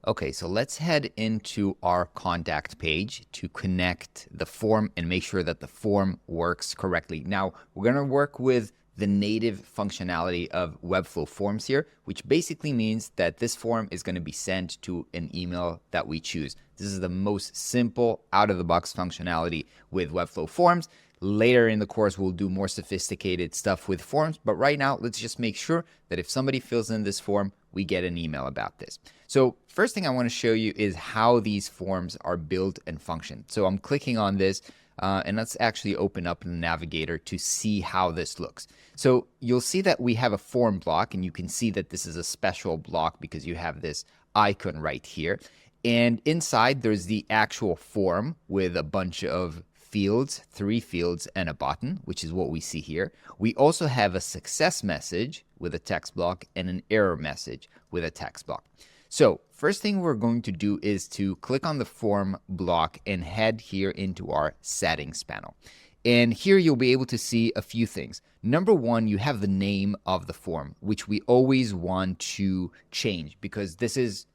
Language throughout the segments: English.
Okay, so let's head into our contact page to connect the form and make sure that the form works correctly. Now, we're going to work with the native functionality of Webflow Forms here, which basically means that this form is going to be sent to an email that we choose. This is the most simple out-of-the-box functionality with Webflow Forms. Later in the course, we'll do more sophisticated stuff with forms, but right now, let's just make sure that if somebody fills in this form, we get an email about this. So first thing I want to show you is how these forms are built and function. So I'm clicking on this, and let's actually open up the navigator to see how this looks. So you'll see that we have a form block, and you can see that this is a special block because you have this icon right here. And inside, there's the actual form with a bunch of fields, 3 fields, and a button, which is what we see here. We also have a success message with a text block and an error message with a text block. So first thing we're going to do is to click on the form block and head here into our settings panel. And here you'll be able to see a few things. Number one, you have the name of the form, which we always want to change because this is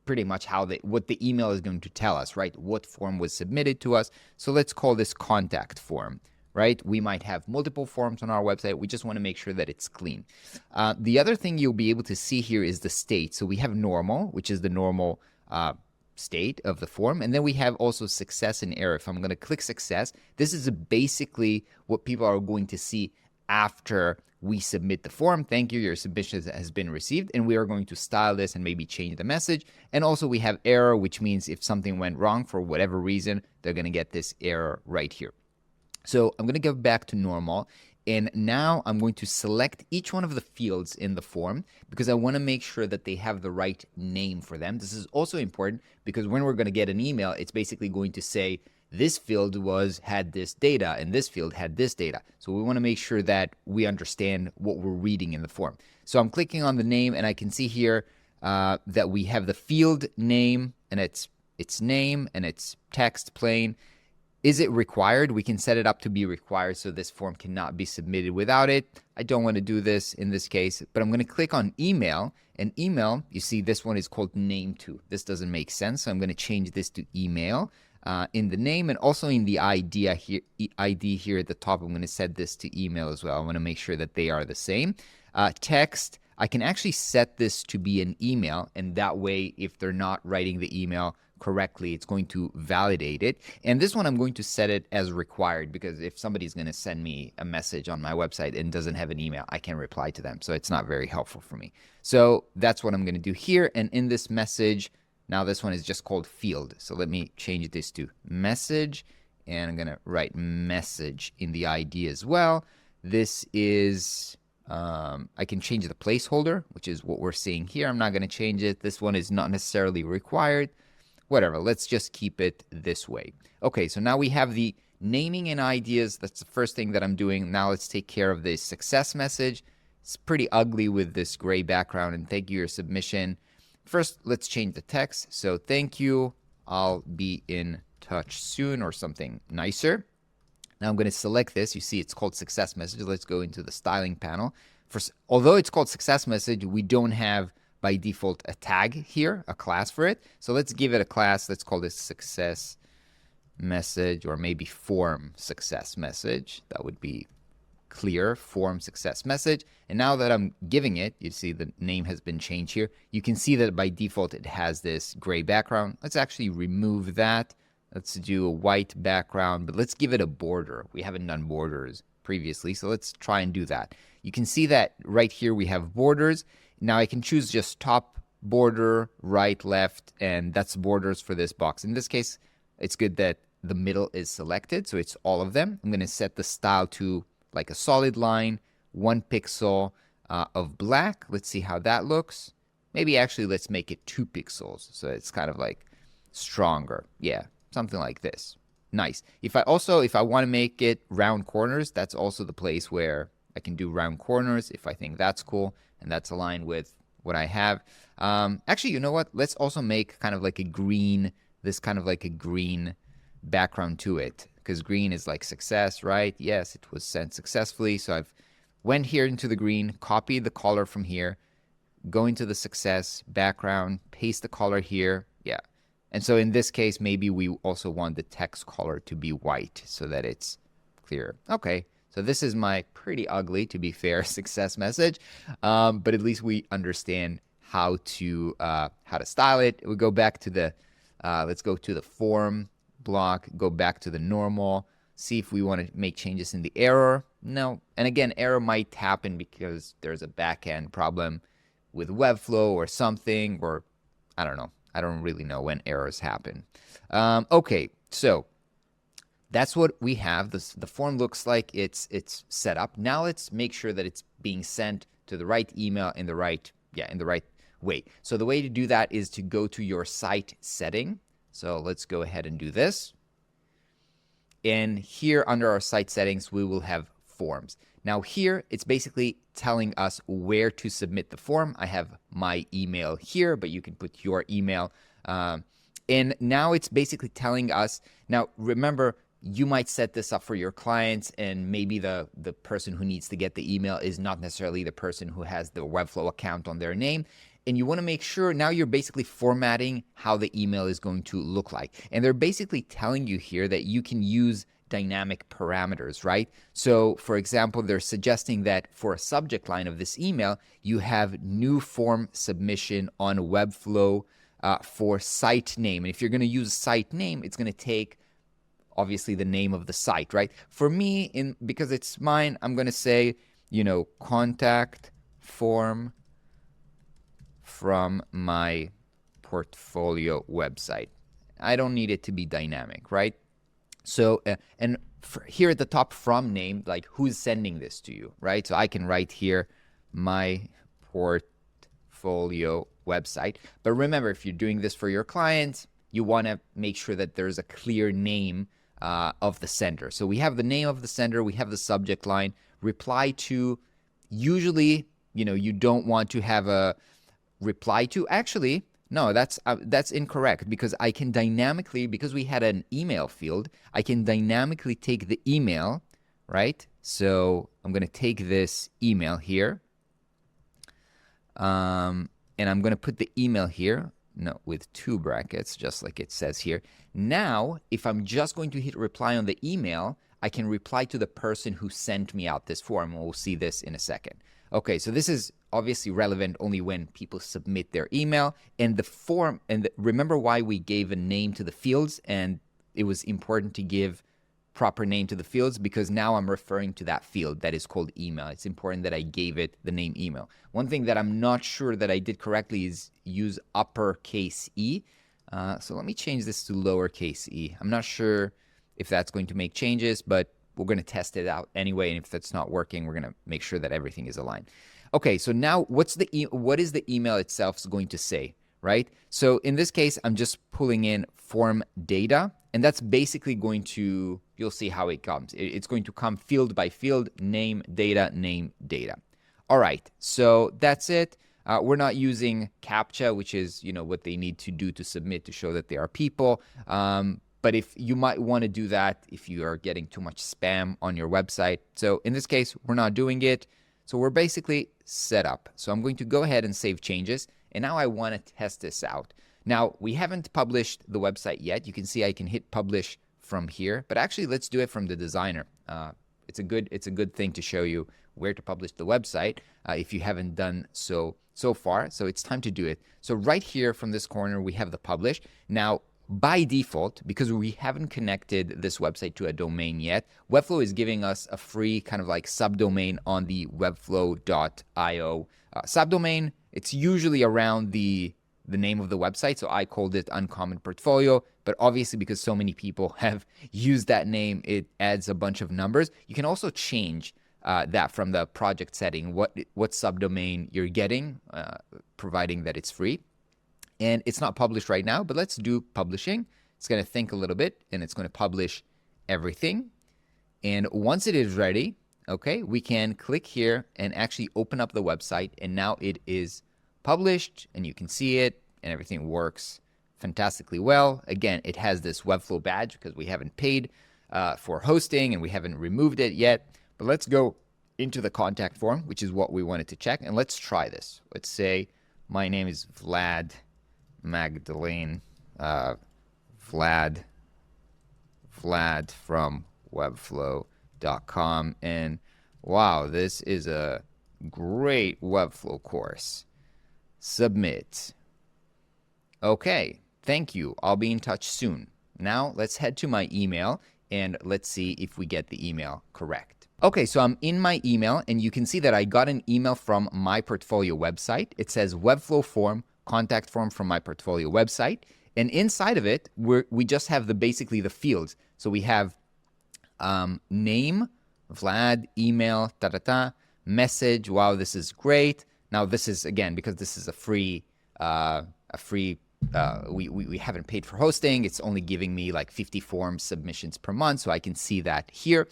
pretty much what the email is going to tell us, right? What form was submitted to us. So let's call this contact form, right? We might have multiple forms on our website. We just want to make sure that it's clean. The other thing you'll be able to see here is the state. So we have normal, which is the normal state of the form. And then we have also success and error. If I'm going to click success, this is basically what people are going to see after we submit the form. Thank you, your submission has been received, and we are going to style this and maybe change the message. And also we have error, which means if something went wrong for whatever reason, they're going to get this error right here. So I'm going to go back to normal, and now I'm going to select each one of the fields in the form because I want to make sure that they have the right name for them. This is also important because when we're going to get an email, it's basically going to say, this field had this data and this field had this data. So we want to make sure that we understand what we're reading in the form. So I'm clicking on the name and I can see here that we have the field name and its name and its text plain. Is it required? We can set it up to be required so this form cannot be submitted without it. I don't want to do this in this case, but I'm going to click on email. And email, you see this one is called name to. This doesn't make sense, so I'm going to change this to email. In the name and also in the ID here at the top, I'm going to set this to email as well. I want to make sure that they are the same. Text, I can actually set this to be an email, and that way if they're not writing the email correctly, it's going to validate it. And this one I'm going to set it as required because if somebody's going to send me a message on my website and doesn't have an email, I can reply to them. So it's not very helpful for me. So that's what I'm going to do here. And in this message, now this one is just called field. So let me change this to message, and I'm going to write message in the ID as well. This is, I can change the placeholder, which is what we're seeing here. I'm not going to change it. This one is not necessarily required. Whatever, let's just keep it this way. Okay, so now we have the naming and ideas. That's the first thing that I'm doing. Now let's take care of the success message. It's pretty ugly with this gray background, and thank you, your submission. First, let's change the text. So thank you, I'll be in touch soon, or something nicer. Now I'm going to select this. You see it's called success message. Let's go into the styling panel. Although it's called success message, we don't have by default a tag here, a class for it. So let's give it a class. Let's call this success message, or maybe form success message. That would be clear, form success message. And now that I'm giving it, you see the name has been changed here. You can see that by default it has this gray background. Let's actually remove that. Let's do a white background, but let's give it a border. We haven't done borders previously, so let's try and do that. You can see that right here we have borders. Now I can choose just top border, right, left, and that's borders for this box. In this case, it's good that the middle is selected, so it's all of them. I'm going to set the style to like a solid line, 1 pixel of black. Let's see how that looks. Maybe actually let's make it 2 pixels, so it's kind of like stronger. Yeah, something like this. Nice. If I want to make it round corners, that's also the place where I can do round corners if I think that's cool and that's aligned with what I have. Actually, you know what? Let's also make kind of like a green, this kind of like a green background to it, because green is like success, right? Yes, it was sent successfully. So I've went here into the green, copied the color from here, go into the success, background, paste the color here. Yeah. And so in this case, maybe we also want the text color to be white so that it's clearer. Okay. So this is my pretty ugly, to be fair, success message. But at least we understand how to style it. We go back to the, let's go to the form block, go back to the normal, see if we want to make changes in the error. No. And again, error might happen because there's a backend problem with Webflow or something, or I don't know. I don't really know when errors happen. Okay, so that's what we have. The form looks like it's set up. Now let's make sure that it's being sent to the right email in the right way. So the way to do that is to go to your site setting. So let's go ahead and do this. And here under our site settings, we will have forms. Now here, it's basically telling us where to submit the form. I have my email here, but you can put your email. And now it's basically telling us, now remember, you might set this up for your clients, and maybe the person who needs to get the email is not necessarily the person who has the Webflow account on their name. And you want to make sure now you're basically formatting how the email is going to look like. And they're basically telling you here that you can use dynamic parameters, right? So for example, they're suggesting that for a subject line of this email, you have new form submission on Webflow for site name. And if you're going to use site name, it's going to take obviously the name of the site, right? For me, because it's mine, I'm going to say, contact form from my portfolio website. I don't need it to be dynamic, right? So, and here at the top, from name, like who's sending this to you, right? So I can write here my portfolio website. But remember, if you're doing this for your clients, you want to make sure that there's a clear name of the sender. So we have the name of the sender, we have the subject line, reply to. Usually, you don't want to have a reply to. Actually, no, that's incorrect, because I can dynamically, because we had an email field, I can dynamically take the email, right? So I'm going to take this email here, and I'm going to put the email here, with 2 brackets, just like it says here. Now, if I'm just going to hit reply on the email, I can reply to the person who sent me out this form, and we'll see this in a second. Okay, so this is obviously relevant only when people submit their email, and the form, and remember why we gave a name to the fields, and it was important to give proper name to the fields, because now I'm referring to that field that is called email. It's important that I gave it the name email. One thing that I'm not sure that I did correctly is use uppercase E. So let me change this to lowercase e. I'm not sure if that's going to make changes, but we're going to test it out anyway, and if that's not working, we're going to make sure that everything is aligned. Okay, so now what is the email itself going to say, right? So in this case, I'm just pulling in form data, and that's basically going to, you'll see how it comes. It's going to come field by field, name, data, name, data. All right, so that's it. We're not using CAPTCHA, which is, what they need to do to submit to show that they are people. But if you might want to do that if you are getting too much spam on your website. So in this case, we're not doing it. So we're basically set up. So I'm going to go ahead and save changes. And now I want to test this out. Now, we haven't published the website yet. You can see I can hit publish from here. But actually, let's do it from the designer. It's a good thing to show you where to publish the website if you haven't done so far. So it's time to do it. So right here from this corner, we have the publish. Now, by default, because we haven't connected this website to a domain yet, Webflow is giving us a free kind of like subdomain on the webflow.io subdomain. It's usually around the name of the website, so I called it Uncommon Portfolio, but obviously because so many people have used that name, it adds a bunch of numbers. You can also change that from the project setting, what subdomain you're getting, providing that it's free. And it's not published right now, but let's do publishing. It's going to think a little bit, and it's going to publish everything. And once it is ready, okay, we can click here and actually open up the website. And now it is published, and you can see it, and everything works fantastically well. Again, it has this Webflow badge because we haven't paid for hosting, and we haven't removed it yet. But let's go into the contact form, which is what we wanted to check. And let's try this. Let's say My name is Vlad Magdalene. Vlad from Webflow.com. And wow, this is a great Webflow course. Submit. Okay, thank you. I'll be in touch soon. Now let's head to my email and let's see if we get the email correct. Okay, so I'm in my email and you can see that I got an email from my portfolio website. It says Webflow form, contact form from my portfolio website. And inside of it, we just have basically the fields. So we have name, Vlad, email, message. Wow, this is great. Now this is, again, because this is a free, we haven't paid for hosting. It's only giving me like 50 form submissions per month. So I can see that here.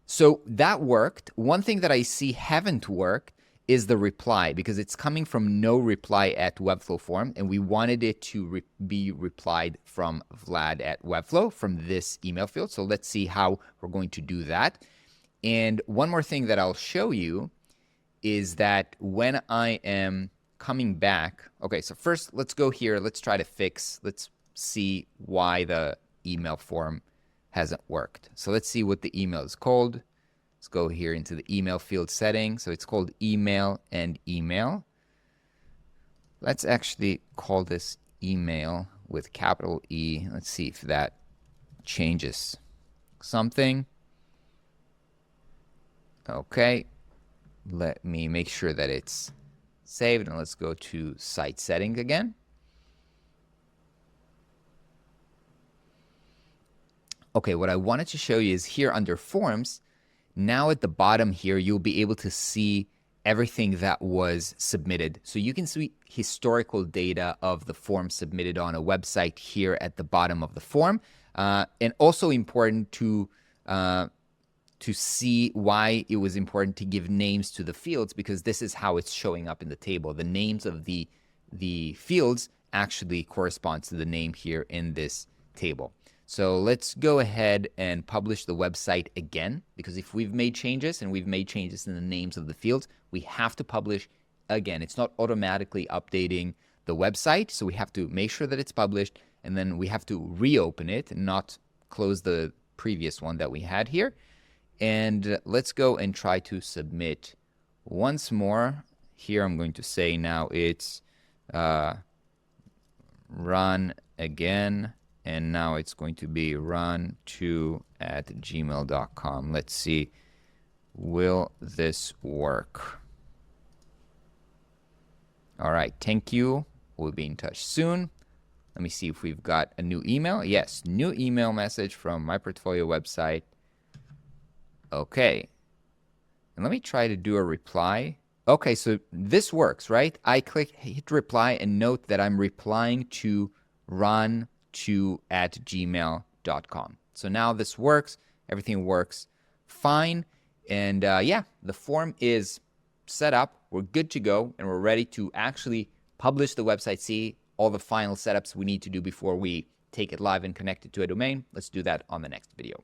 So that worked. One thing that I see haven't worked is the reply, because it's coming from no reply at Webflow form, and we wanted it to be replied from Vlad at Webflow from this email field. So let's see how we're going to do that. And one more thing that I'll show you is that when I am coming back, okay, so first let's go here. Let's try to fix, let's see why the email form hasn't worked. So let's see what the email is called. Let's go here into the email field setting. So it's called email and email. Let's actually call this email with capital E. Let's see if that changes something. Okay. Let me make sure that it's saved, and let's go to site settings again. Okay, what I wanted to show you is here under forms. Now at the bottom here, you'll be able to see everything that was submitted. So you can see historical data of the form submitted on a website here at the bottom of the form. And also important to see why it was important to give names to the fields, because this is how it's showing up in the table. The names of the fields actually correspond to the name here in this table. So let's go ahead and publish the website again, because if we've made changes and we've made changes in the names of the fields, we have to publish again. It's not automatically updating the website, so we have to make sure that it's published, and then we have to reopen it and not close the previous one that we had here. And let's go and try to submit once more. Here I'm going to say now it's run again. And now it's going to be run2@gmail.com. Let's see, will this work? All right, thank you. We'll be in touch soon. Let me see if we've got a new email. Yes, new email message from my portfolio website. Okay. And let me try to do a reply. Okay, so this works, right? I hit reply and note that I'm replying to run2@gmail.com. So now this works. Everything works fine. And yeah, the form is set up. We're good to go. And we're ready to actually publish the website, see all the final setups we need to do before we take it live and connect it to a domain. Let's do that on the next video.